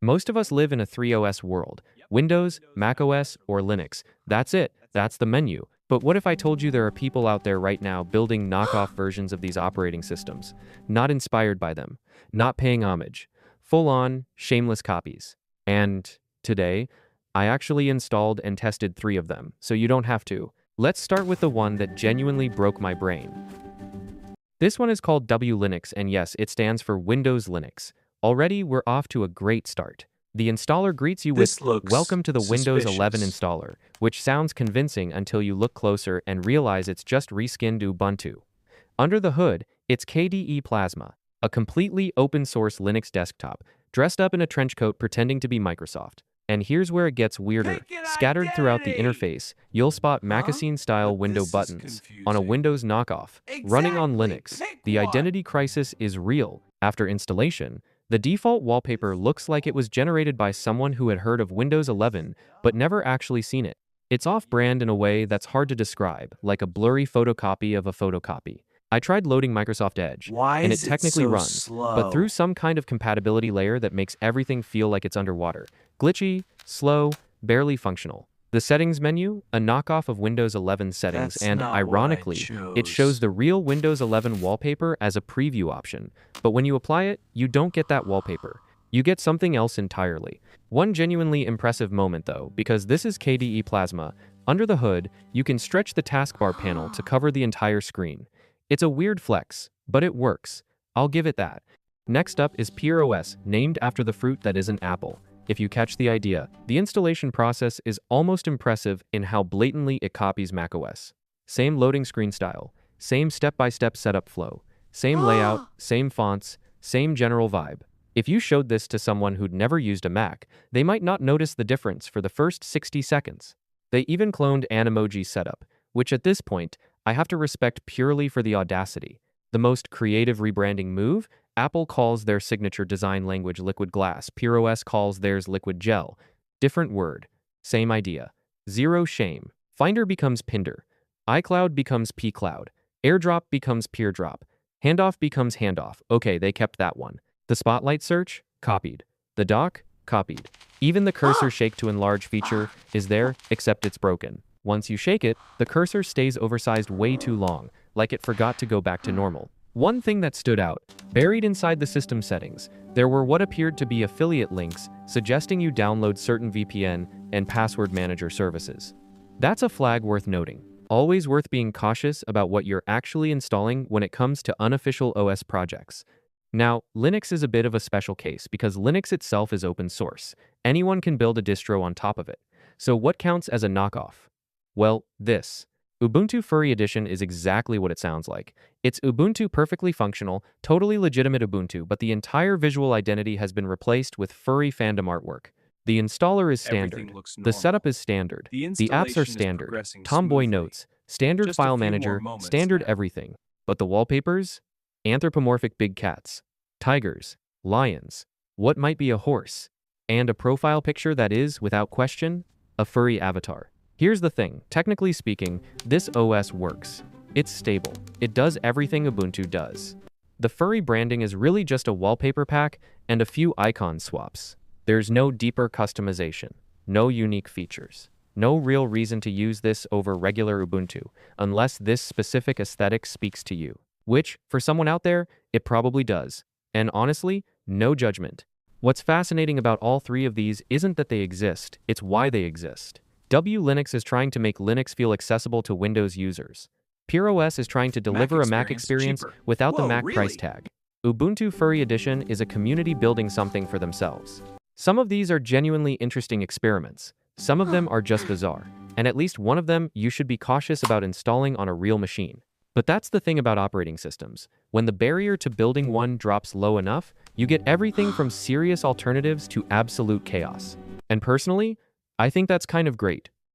Most of us live in a 3OS world. Windows, macOS, or Linux. That's it. That's the menu. But what if I told you there are people out there right now building knockoff versions of these operating systems? Not inspired by them. Not paying homage. Full-on, shameless copies. And today, I actually installed and tested 3 of them, so you don't have to. Let's start with the one that genuinely broke my brain. This one is called WLinux, and yes, it stands for Windows Linux. Already, we're off to a great start. The installer greets you with, "Welcome to the Windows 11 installer," which sounds convincing until you look closer and realize it's just reskinned Ubuntu. Under the hood, it's KDE Plasma, a completely open-source Linux desktop, dressed up in a trench coat pretending to be Microsoft. And here's where it gets weirder. Scattered throughout the interface, you'll spot macOS-style window buttons on a Windows knockoff, running on Linux. The identity crisis is real. After installation, the default wallpaper looks like it was generated by someone who had heard of Windows 11 but never actually seen it. It's off-brand in a way that's hard to describe, like a blurry photocopy of a photocopy. I tried loading Microsoft Edge, and it technically runs, but through some kind of compatibility layer that makes everything feel like it's underwater. Glitchy, slow, barely functional. The settings menu, a knockoff of Windows 11 settings, and ironically, it shows the real Windows 11 wallpaper as a preview option. But when you apply it, you don't get that wallpaper. You get something else entirely. One genuinely impressive moment though, because this is KDE Plasma. Under the hood, you can stretch the taskbar panel to cover the entire screen. It's a weird flex, but it works. I'll give it that. Next up is PierOS, named after the fruit that isn't apple. If you catch the idea, the installation process is almost impressive in how blatantly it copies macOS. Same loading screen style, same step-by-step setup flow, same layout, same fonts, same general vibe. If you showed this to someone who'd never used a Mac, they might not notice the difference for the first 60 seconds. They even cloned Animoji setup, which at this point, I have to respect purely for the audacity. The most creative rebranding move? Apple calls their signature design language Liquid Glass. PierOS calls theirs Liquid Gel. Different word. Same idea. Zero shame. Finder becomes Pinder. iCloud becomes pCloud. AirDrop becomes PeerDrop. Handoff becomes Handoff. Okay, they kept that one. The Spotlight search? Copied. The dock? Copied. Even the cursor shake to enlarge feature is there, except it's broken. Once you shake it, the cursor stays oversized way too long, like it forgot to go back to normal. One thing that stood out, buried inside the system settings, there were what appeared to be affiliate links suggesting you download certain VPN and password manager services. That's a flag worth noting. Always worth being cautious about what you're actually installing when it comes to unofficial OS projects. Now, Linux is a bit of a special case because Linux itself is open source. Anyone can build a distro on top of it. So what counts as a knockoff? Well, this. Ubuntu Furry Edition is exactly what it sounds like. It's Ubuntu perfectly functional, totally legitimate Ubuntu, but the entire visual identity has been replaced with furry fandom artwork. The installer is standard. The setup is standard. The apps are standard. Tomboy notes, standard file manager, standard everything. But the wallpapers? Anthropomorphic big cats, tigers, lions, what might be a horse, and a profile picture that is, without question, a furry avatar. Here's the thing, technically speaking, this OS works. It's stable. It does everything Ubuntu does. The furry branding is really just a wallpaper pack and a few icon swaps. There's no deeper customization, no unique features, no real reason to use this over regular Ubuntu, unless this specific aesthetic speaks to you. Which, for someone out there, it probably does. And honestly, no judgment. What's fascinating about all 3 of these isn't that they exist, it's why they exist. WLinux is trying to make Linux feel accessible to Windows users. PierOS is trying to deliver a Mac experience without the Mac price tag. Ubuntu Furry Edition is a community building something for themselves. Some of these are genuinely interesting experiments. Some of them are just bizarre. And at least one of them you should be cautious about installing on a real machine. But that's the thing about operating systems. When the barrier to building one drops low enough, you get everything from serious alternatives to absolute chaos. And personally, I think that's kind of great.